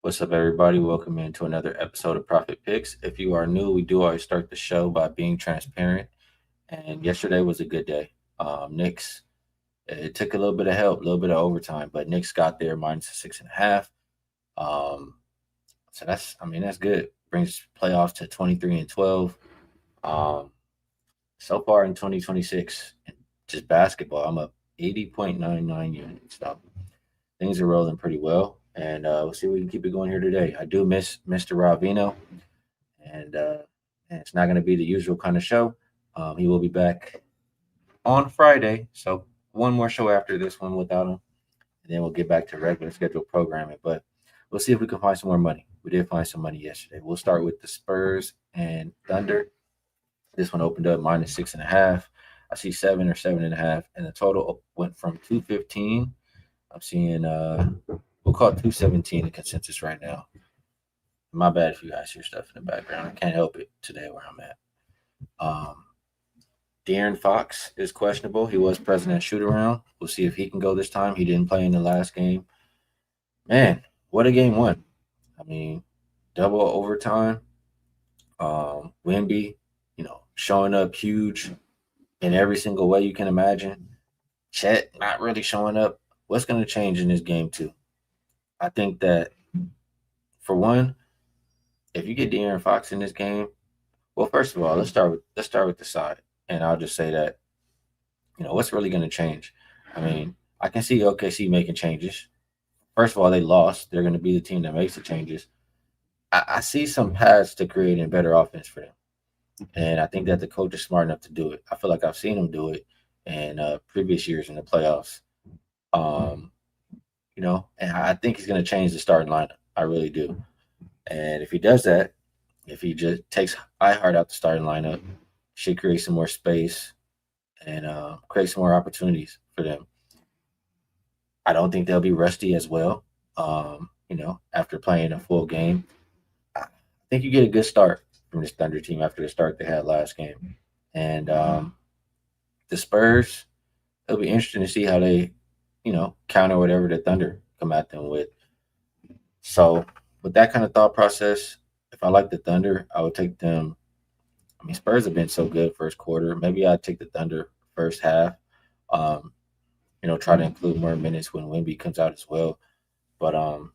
What's up, everybody? Welcome into another episode of Profit Picks. If you are new, we do always start the show by being transparent. And yesterday was a good day. Knicks, it took a little bit of help, a little bit of overtime, but Knicks got there minus a 6.5. Um, so that's good. Brings playoffs to 23-12. Um, so far in 2026, just basketball, I'm up 80.99 units. So things are rolling pretty well. And we'll see if we can keep it going here today. I do miss Mr. Rob Veno, and it's not going to be the usual kind of show. He will be back on Friday, so one more show after this one without him, and then we'll get back to regular scheduled programming. But we'll see if we can find some more money. We did find some money yesterday. We'll start with the Spurs and Thunder. This one opened up minus 6.5. I see 7 or 7.5, and the total went from 215. I'm seeing we'll call it 217 the consensus right now. My bad if you guys hear stuff in the background. I can't help it today where I'm at. De'Aaron Fox is questionable. He was present at shoot around. We'll see if he can go this time. He didn't play in the last game. Man, what a game one. I mean, double overtime. Wemby, showing up huge in every single way you can imagine. Chet not really showing up. What's going to change in this game too? I think that for one, if you get De'Aaron Fox in this game, well, first of all, let's start with the side, and I'll just say that what's really going to change. I mean, I can see OKC making changes. First of all, they lost. They're going to be the team that makes the changes. I see some paths to creating better offense for them, and I think that the coach is smart enough to do it. I feel like I've seen him do it in previous years in the playoffs. Um, and I think he's going to change the starting lineup. I really do. And if he does that, if he just takes iHeart out the starting lineup, should create some more space and create some more opportunities for them. I don't think they'll be rusty as well. After playing a full game, I think you get a good start from this Thunder team after the start they had last game. And the Spurs, it'll be interesting to see how they, counter whatever the Thunder come at them with. So with that kind of thought process, if I like the Thunder, I would take them. I mean, Spurs have been so good first quarter. Maybe I'd take the Thunder first half. Um, try to include more minutes when Wemby comes out as well. But other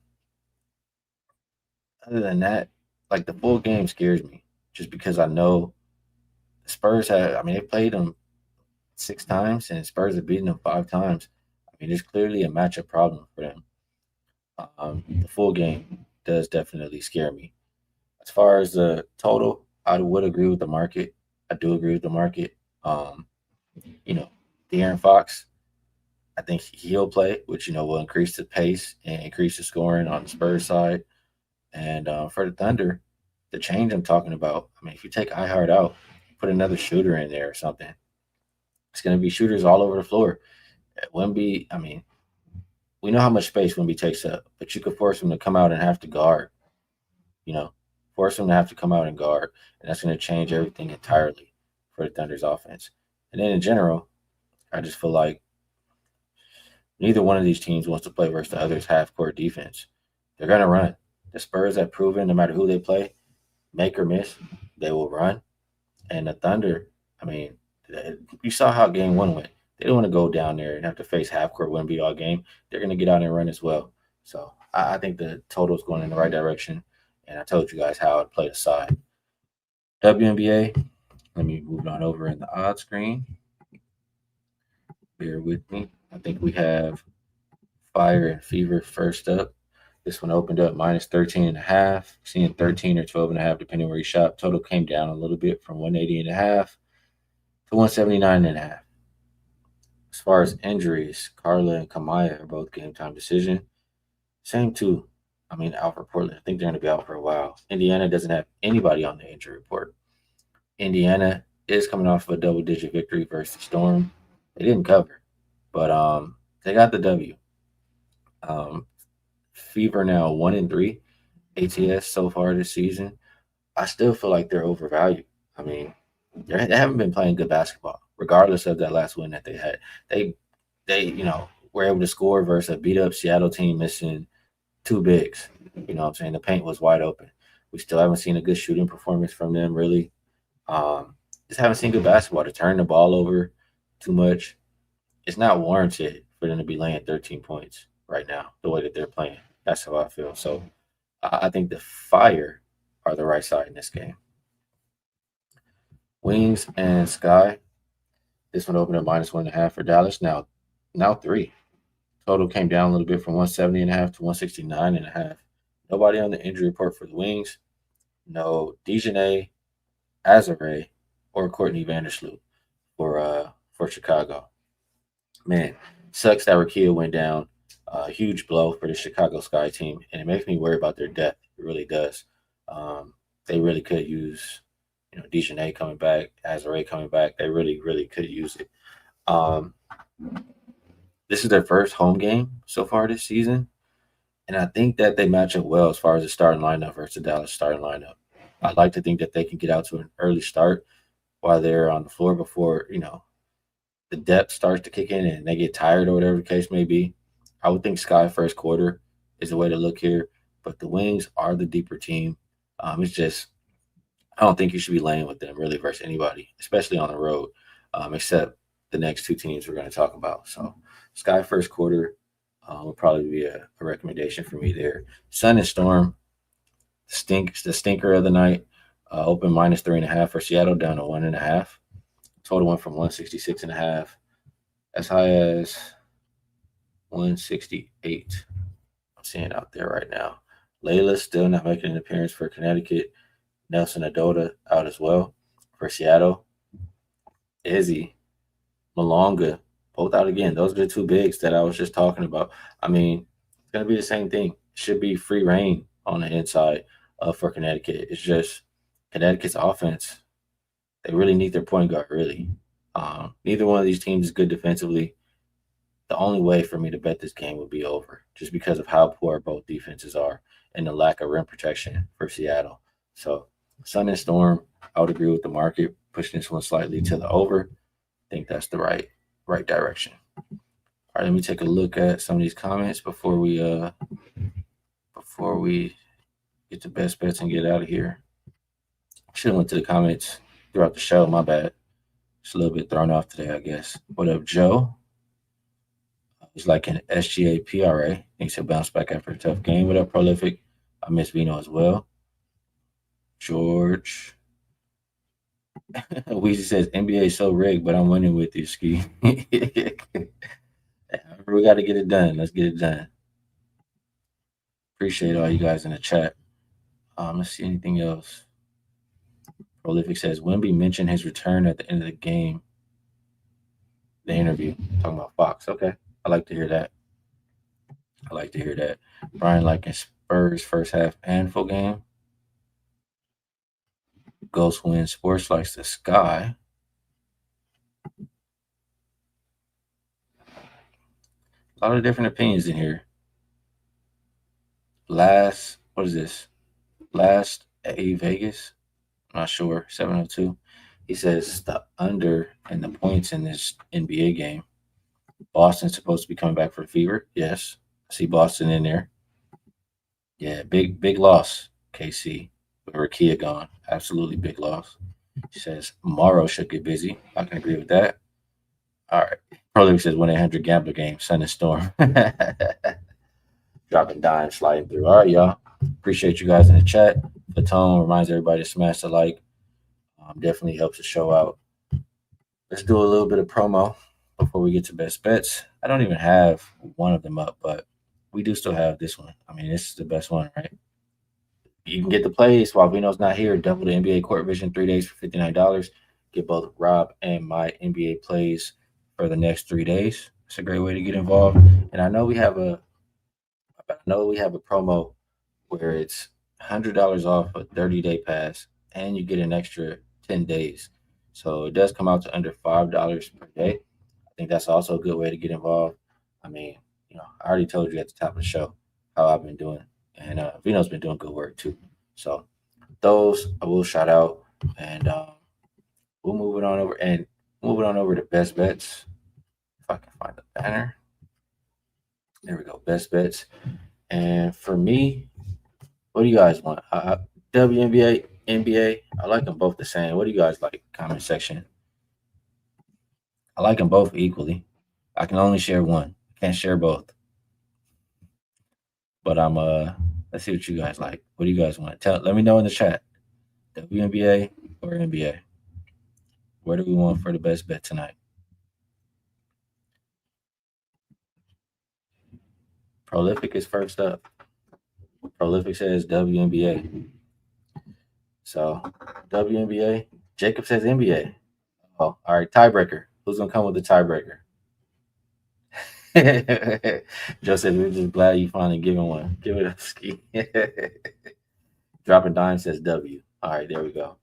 than that, like the full game scares me just because I know the Spurs have. I mean, they played them 6 times and Spurs have beaten them 5 times. I mean, there's clearly a matchup problem for them. The full game does definitely scare me. As far as the total, I would agree with the market. I do agree with the market. You know, De'Aaron Fox, I think he'll play, which will increase the pace and increase the scoring on the Spurs side. And for the Thunder, the change I'm talking about. I mean, if you take iHeart out, put another shooter in there or something, it's going to be shooters all over the floor. Wemby, I mean, we know how much space Wemby takes up, but you could force him to come out and have to guard. You know, force him to have to come out and guard, and that's going to change everything entirely for the Thunder's offense. And then in general, I just feel like neither one of these teams wants to play versus the other's half-court defense. They're going to run. The Spurs have proven no matter who they play, make or miss, they will run. And the Thunder, I mean, you saw how game one went. They don't want to go down there and have to face half-court Wemby all game. They're going to get out and run as well. So I think the total is going in the right direction. And I told you guys how I'd play the side. WNBA, let me move on over in the odd screen. Bear with me. I think we have Fire and Fever first up. This one opened up minus 13.5, seeing 13 or 12.5, depending where you shop. Total came down a little bit from 180.5 to 179.5. As far as injuries, Carla and Kamaya are both game time decision. Same two. I mean, out for Portland. I think they're going to be out for a while. Indiana doesn't have anybody on the injury report. Indiana is coming off of a double-digit victory versus Storm. They didn't cover, but they got the W. Fever now 1-3 ATS so far this season. I still feel like they're overvalued. I mean, they haven't been playing good basketball, regardless of that last win that they had. They were able to score versus a beat up Seattle team missing two bigs. You know what I'm saying? The paint was wide open. We still haven't seen a good shooting performance from them, really. Um, just haven't seen good basketball. To turn the ball over too much, it's not warranted for them to be laying 13 points right now, the way that they're playing. That's how I feel. So I think the Fire are the right side in this game. Wings and Sky. This one opened at -1.5 for Dallas. Now three. Total came down a little bit from 170.5 to 169.5. Nobody on the injury report for the Wings. No Dejanay, Azare, or Courtney Vandersloot for Chicago. Man, sucks that Rakia went down. A huge blow for the Chicago Sky team, and it makes me worry about their depth. It really does. Um, they really could use, Dejanay coming back, Azare coming back. They really, really could use it. Um, this is their first home game so far this season, and I think that they match up well as far as the starting lineup versus the Dallas starting lineup. I'd like to think that they can get out to an early start while they're on the floor before the depth starts to kick in and they get tired or whatever the case may be. I would think Sky first quarter is the way to look here, but the Wings are the deeper team. It's just I don't think you should be laying with them really versus anybody, especially on the road, except the next two teams we're going to talk about. So Sky first quarter would probably be a recommendation for me there. Sun and Storm the stinker of the night. Open -3.5 for Seattle, down to 1.5. Total went from 166.5 as high as 168. I'm seeing out there right now. Layla still not making an appearance for Connecticut. Nelson Adota out as well for Seattle. Izzy, Malonga, both out again. Those are the two bigs that I was just talking about. I mean, it's going to be the same thing. Should be free reign on the inside for Connecticut. It's just Connecticut's offense. They really need their point guard, really. Neither one of these teams is good defensively. The only way for me to bet this game would be over just because of how poor both defenses are and the lack of rim protection for Seattle. So, Sun and Storm, I would agree with the market, pushing this one slightly to the over. I think that's the right direction. All right, let me take a look at some of these comments before we get to best bets and get out of here. Should have went to the comments throughout the show. My bad. Just a little bit thrown off today, I guess. What up, Joe? He's like an SGA PRA. Thinks he'll bounce back after a tough game. What up, Prolific? I miss Veno as well. George. Weezy says NBA is so rigged, but I'm winning with you, Skee. We got to get it done. Let's get it done. Appreciate all you guys in the chat. Let's see anything else. Prolific says Wemby mentioned his return at the end of the game. The interview talking about Fox. Okay, I like to hear that. Brian liking Spurs first half and full game. Ghost wins. Sports likes the Sky. A lot of different opinions in here. What is this? Last A Vegas. I'm not sure. 702. He says the under and the points in this NBA game. Boston's supposed to be coming back for the Fever. Yes. I see Boston in there. Yeah, big loss, KC. With Rakia gone. Absolutely big loss. He says Morrow should get busy. I can agree with that. All right. Prolific says 1-800 gambler game, Sun and Storm. Dropping dimes, sliding through. All right, y'all. Appreciate you guys in the chat. The tone reminds everybody to smash the like. Definitely helps the show out. Let's do a little bit of promo before we get to best bets. I don't even have one of them up, but we do still have this one. I mean, this is the best one, right? You can get the plays while Vino's not here. Double the NBA Court Vision 3 days for $59. Get both Rob and my NBA plays for the next 3 days. It's a great way to get involved. And I know we have a promo where it's $100 off a 30-day pass, and you get an extra 10 days. So it does come out to under $5 per day. I think that's also a good way to get involved. I mean, I already told you at the top of the show how I've been doing, and Vino's been doing good work too. So those I will shout out, and we'll move it on over to best bets. If I can find the banner. There we go, best bets. And for me, What do you guys want? WNBA, NBA. I like them both the same. What do you guys like? Comment section. I like them both equally. I can only share one. Can't share both. But let's see what you guys like. What do you guys want? Let me know in the chat. WNBA or NBA? Where do we want for the best bet tonight? Prolific is first up. Prolific says WNBA. So WNBA. Jacob says NBA. Oh, all right. Tiebreaker. Who's gonna come with the tiebreaker? Joe says we're just glad you finally given one. Give it up, Skee. Dropping Dime says W. All right, there we go.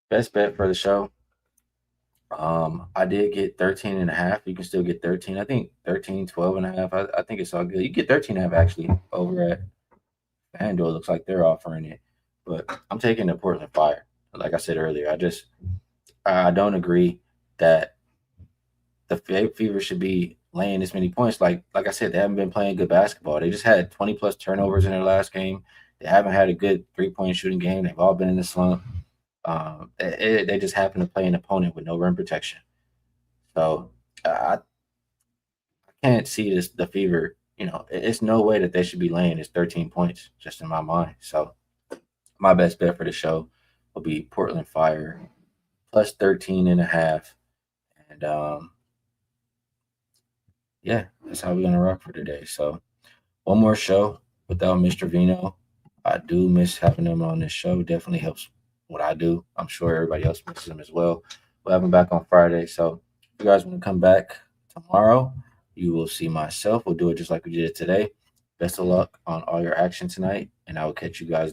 Best bet for the show. I did get 13 and a half. You can still get 13. I think 13, 12 and a half. I think it's all good. You get 13 and a half actually over at FanDuel. Looks like they're offering it. But I'm taking the Portland Fire. Like I said earlier, I don't agree that the Fever should be laying this many points. Like I said, they haven't been playing good basketball. They just had 20 plus turnovers in their last game. They haven't had a good 3-point shooting game. They've all been in the slump. They just happen to play an opponent with no rim protection. So I can't see the Fever. It's no way that they should be laying this 13 points, just in my mind. So my best bet for the show will be Portland Fire plus 13 and a half. And yeah, that's how we're gonna rock for today. So one more show without Mr. Veno. I do miss having him on this show. Definitely helps what I do. I'm sure everybody else misses him as well. We'll have him back on Friday. So if you guys want to come back tomorrow, you will see myself. We'll do it just like we did today. Best of luck on all your action tonight, and I will catch you guys